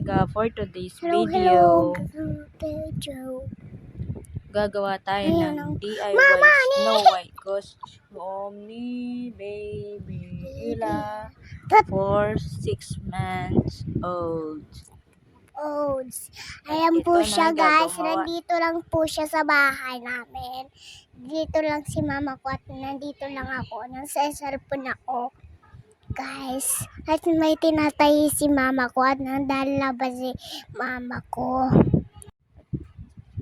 amiga, for today's Hello, video, Joe. gagawa tayo Ayan ng ang DIY Mama Snow White costume ni Baby Ila That for 6 months old. Oats. At Ayan ito po na siya, guys. gagawa. Nandito lang po siya sa bahay namin. Dito lang si mama ko at nandito lang ako. Nasa cellphone ako, guys. At may tinatahi si mama ko at nandalaba si mama ko.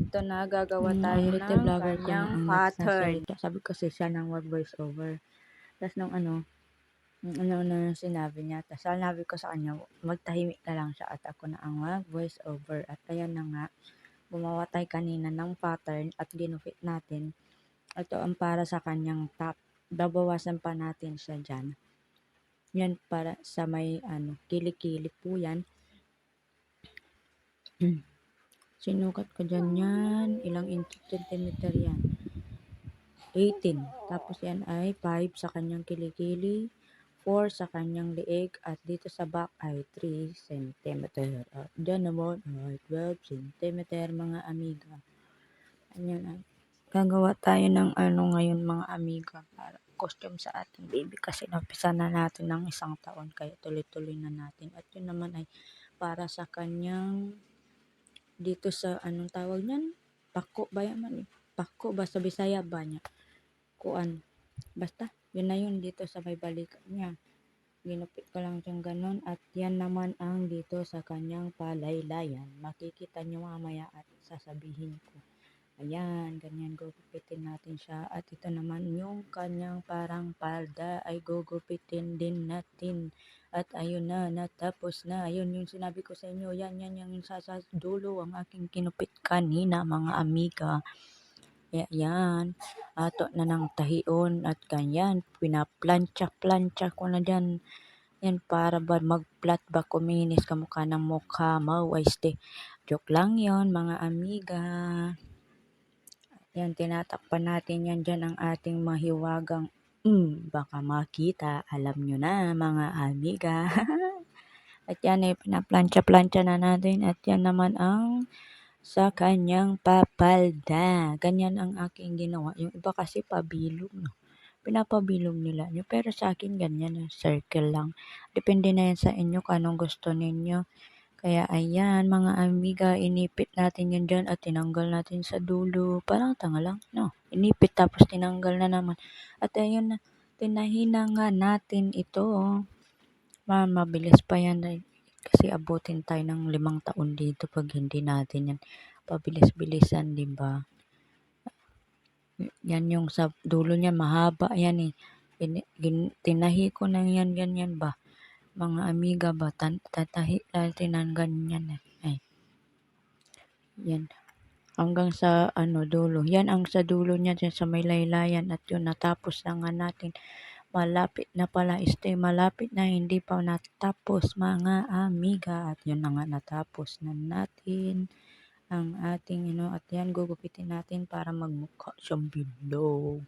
Ito na gagawa tayo little ng vlogger ko na kanyang ang pattern. nagsasalita. Sabi ko kasi siya nang mag voice over. Tapos nung ano na sinabi niya. Tapos sinabi ko sa kanya, magtahimik na lang siya at ako na ang mag voice over. At ayan na nga, gumawa tayo kanina ng pattern at ginupit natin. Ito ang para sa kanyang top. Babawasan pa natin siya dyan. Yan para sa may kilikili po yan. Sinukat ko dyan yan. Ilang centimeter yan? 18. Tapos yan ay 5 sa kanyang kilikili, 4 sa kanyang leeg, at dito sa back ay 3 cm. At dyan naman ay 12 cm mga amiga. Ayan ay. Gagawa tayo ng ngayon mga amiga para costume sa ating baby kasi napisa na natin ng 1 taon kaya tuloy-tuloy na natin. At yun naman ay para sa kanyang dito sa anong tawag niyan? Pako ba yan? Pako ba sa Bisaya ba niya? Kuan. Basta, yun na yun dito sa may balikat niya. Ginupit ko lang siyang ganun at yan naman ang dito sa kanyang palaylayan. Makikita nyo mamaya at sasabihin ko. Ayan, ganyan gugupitin natin siya. At ito naman yung kanyang parang palda ay gugupitin din natin. At ayun na, natapos na. Ayun yung sinabi ko sa inyo. Yan yung sa dulo ang aking kinupit kanina mga amiga. Yan. Ato na ng tahion at ganyan. Pinaplansya ko na dyan. Yan para ba mag-flat ba kuminis ka mukha ng mukha mo. Joke lang yon mga amiga. Yan, tinatakpan natin yan dyan ang ating mahiwagang baka makita. Alam nyo na mga amiga. At yan ay pinaplansya na natin. At yan naman ang sa kanyang papalda. Ganyan ang aking ginawa. Yung iba kasi pabilog, no? Pinapabilog nila. Pero sa akin ganyan, circle lang. Depende na yan sa inyo kung anong gusto ninyo. Kaya ayan, mga amiga, inipit natin yan dyan at tinanggal natin sa dulo. Parang tanga lang, no? Inipit tapos tinanggal na naman. At ayun na, tinahina nga natin ito. Mabilis pa yan. Kasi abutin tayo ng 5 taon dito pag hindi natin yan pabilis-bilisan, di ba? Yan yung sa dulo niya, mahaba yan eh. Tinahi ko na yan, ganyan ba? Mga amiga ba, tatahi natin ng ganyan eh. Ay. Yan. Hanggang sa dulo. Yan ang sa dulo niya dyan sa may laylayan at yun natapos na nga natin. Malapit na pala malapit na hindi pa natapos mga amiga at yun na nga natapos na natin ang ating at yan gugupitin natin para magmukha siyang bilog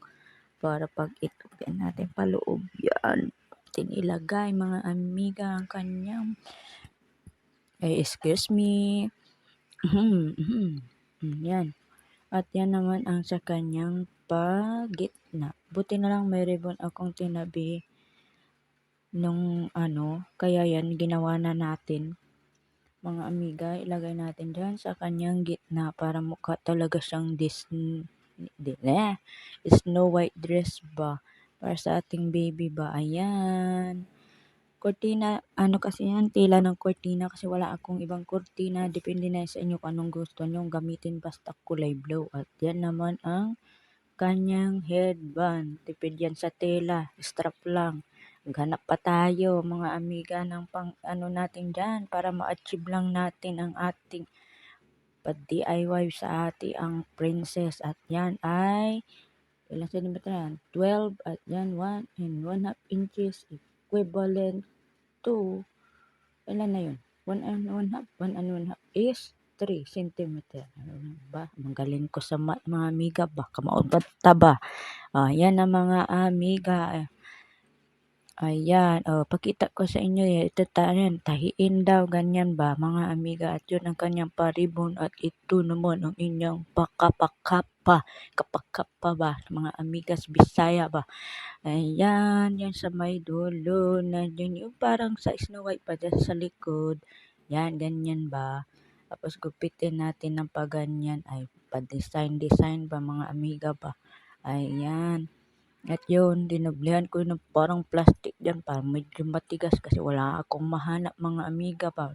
para pag itupin natin paloob yan tinilagay mga amiga ang kanyang excuse me yan at yan naman ang sa kanyang pagitna. Buti na lang may ribbon akong tinabi nung kaya yan ginawa na natin. Mga amiga, ilagay natin dyan sa kanyang gitna para mukha talaga siyang Snow White dress ba? Para sa ating baby ba? Ayan. Cortina, kasi yan, tela ng cortina kasi wala akong ibang cortina. Depende na sa inyo kung anong gusto nyo gamitin basta kulay blue. At yan naman ang kanyang headband. Tipid yan sa tela, strap lang. Maghanap pa tayo mga amiga ng pang natin dyan para ma-achieve lang natin ang ating pag-DIY sa ang princess. At yan ay ilang centimeter yan? 12 at yan 1 and 1/2 inches equivalent to ilan na yun? 1 and 1/2 is 3 centimeter. Ano ba? Magaling ko sa mga amiga ba? Kamaod ba? Yan ang mga amiga. Ayan, pakita ko sa inyo ito tahiin daw, ganyan ba mga amiga at yun ang kanyang paribon at ito naman ang inyong kapakapa ba mga amigas Bisaya ba. Ayan, yan sa may dulo na yun yung parang sa Snow White pa dyan sa likod. Yan, ganyan ba. Tapos gupitin natin ng paganyan ay pa-design ba mga amiga ba. Ayan. At yun, dinoblihan ko ng parang plastic dyan para medyo matigas kasi wala akong mahanap mga amiga ba.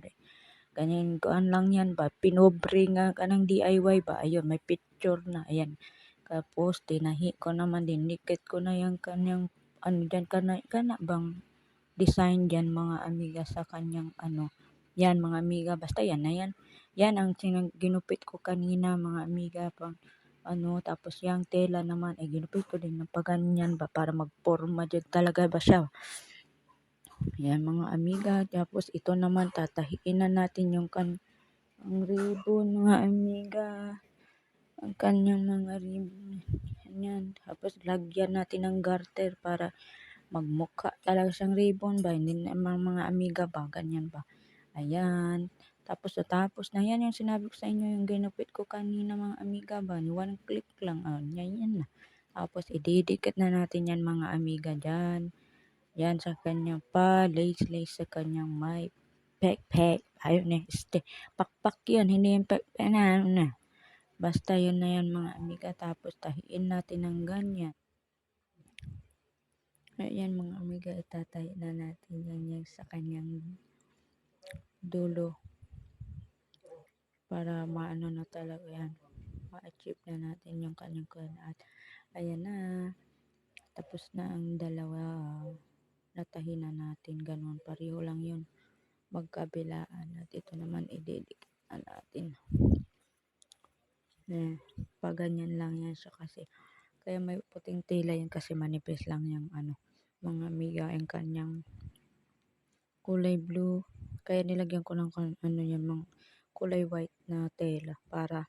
Ganyan, kuan lang yan ba. Pinobre nga kanang DIY ba. Ayun, may picture na. Ayan. Tapos, tinahi ko naman din. Nikit ko na yung kanyang, ano dyan, kana bang design dyan mga amiga sa kanyang, ano. Yan, mga amiga. Basta yan na yan. Yan ang ginupit ko kanina mga amiga. Pang, ano, tapos yung tela naman, ay ginupit ko din ng paganyan ba para magporma dyan talaga ba siya. Yan mga amiga, tapos ito naman tatahiin na natin yung ang ribbon mga amiga. Ang kanyang mga ribbon. Yan, tapos lagyan natin ng garter para magmukha talaga siyang ribbon ba, hindi naman mga amiga ba, ganyan ba. Ayan, tapos na yan yung sinabi ko sa inyo yung ginupit ko kanina mga amiga ba, one click lang, yan na. Tapos ididikit na natin yan mga amiga dyan. Yan sa kanyang lace sa kanyang may pek. Ayun pakpak yan, hindi yung pek na. Basta yun na yan mga amiga. Tapos tahiin natin ng ganyan. Ayan mga amiga, itatahi na natin yan sa kanyang dulo. Para maano na talaga yan. Ma-achieve na natin yung kanyang at ayan na. Tapos na ang dalawa. Natahi na natin. Ganun. Pareho lang yun. Magkabilaan. At ito naman ididikit na natin. Paganyan lang yan siya kasi. Kaya may puting tela yan kasi manipis lang yung ano. Mga amiga yung kanyang kulay blue. Kaya nilagyan ko ng ano yan, mga kulay white na tela para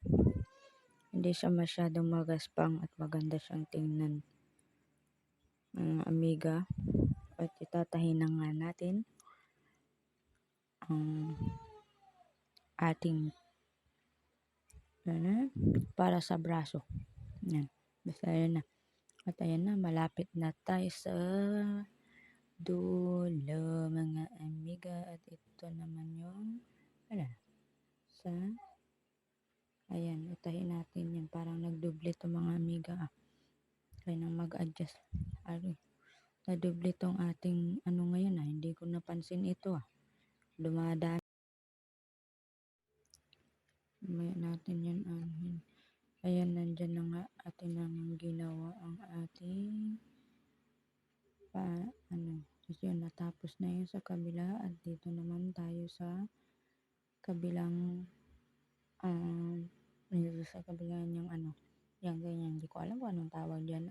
hindi siya masyadong magaspang at maganda siyang tingnan. Mga amiga, at itatahin na nga natin ang ating para sa braso. Yan. Basta yun na. At ayan na, malapit na tayo sa dulo mga amiga. At ito naman yung sa ayan, utahin natin yan. Parang nagdoble to mga amiga. Kaya nang mag-adjust. Nadoble tong ating ano ngayon hindi ko napansin ito dumadaan. Mamaya natin yan ayan, nandyan na nga atin nang ginawa ang ating kasi yun, natapos na yun sa kabila at dito naman tayo sa kabilang sa kabilang yung yan ganyan, hindi ko alam kung anong tawag dyan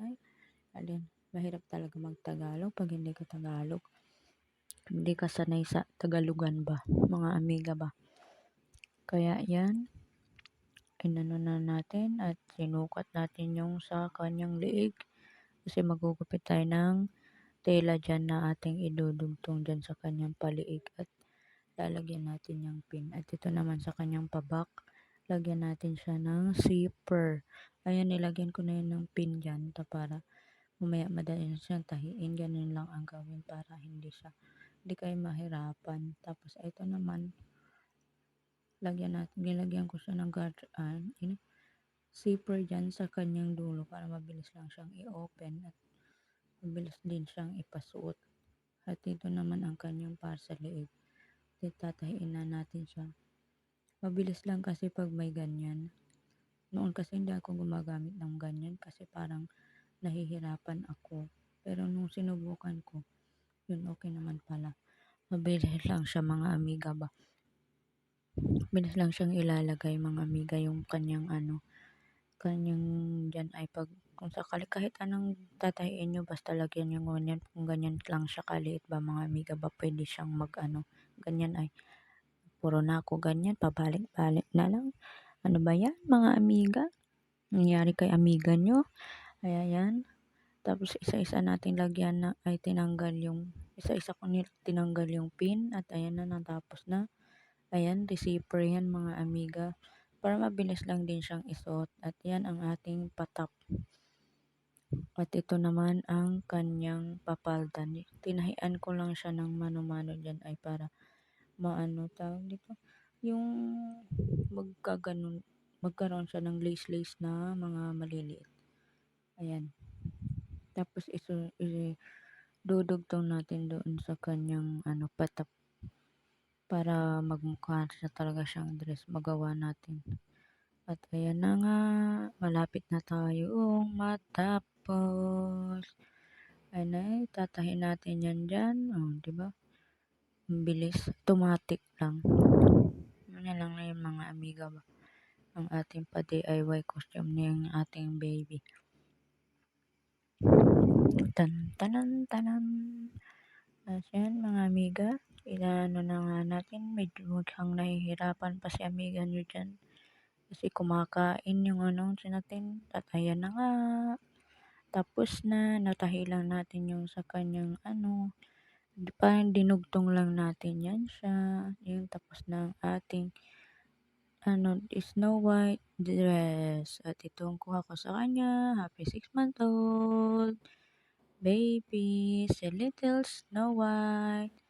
mahirap talaga magtagalog pag hindi ka Tagalog, hindi ka sanay sa Tagalogan ba mga amiga ba. Kaya yan, inano na natin at sinukat natin yung sa kanyang liig kasi magugupit tayo ng tela dyan na ating idudugtong dyan sa kanyang paliig at lalagyan natin yung pin. At ito naman sa kanyang pabak, lagyan natin siya ng zipper. Ayan, nilagyan ko na yun ng pin dyan para mamaya madali na siyang tahiin. Ganun lang ang gawin para hindi kayo mahirapan. Tapos ito naman, nilagyan ko siya ng zipper dyan sa kanyang dulo para mabilis lang siyang i-open at mabilis din siyang ipasuot. At ito naman ang kanyang para sa liig. Tatahiin na natin siya. Mabilis lang kasi pag may ganyan. Noon kasi hindi ako gumagamit ng ganyan kasi parang nahihirapan ako. Pero nung sinubukan ko, yun okay naman pala. Mabilis lang siya mga amiga ba. Mabilis lang siyang ilalagay mga amiga yung kanyang kanyang dyan ay pag kung sakali kahit anong tatahiin nyo basta lagyan nyo ganyan, kung ganyan lang siya kaliit ba mga amiga ba pwede siyang ganyan ay puro na ako ganyan, pabalik-balik na lang. Ano ba yan mga amiga? Nangyari kay amiga nyo? Kaya yan, Tapos isa-isa natin lagyan na ay tinanggal yung isa-isa ko tinanggal yung pin at ayan na natapos na. Ayan, receiver yan mga amiga. Para mabilis lang din siyang isuot. At yan ang ating patap. At ito naman ang kanyang papalda. Tinahian ko lang siya ng mano-mano dyan ay para maano tawag dito. Yung magkaroon siya ng lace-lace na mga maliliit. Ayan. Tapos dudugtong natin doon sa kanyang patap para magmukha siya talaga siyang dress magawa natin. At ayan na nga, malapit na tayong matapos. Ayan na, tatahin natin yan dyan. Oh, diba? Ang bilis, automatic lang. Yan lang na yung mga amiga ba. Ang ating pa-DIY costume ng ating baby. Tan-tanan, tanan. At yan mga amiga, inaano na nga natin, medyo mukhang nahihirapan pa si amiga nyo dyan. Kasi kumakain yung natin. At ayan na nga, tapos na, natahi lang natin yung sa kanyang parang dinugtong lang natin yan siya. Yung tapos na ang ating Snow White dress. At itong kuha ko sa kanya, happy 6 month old baby, si little Snow White.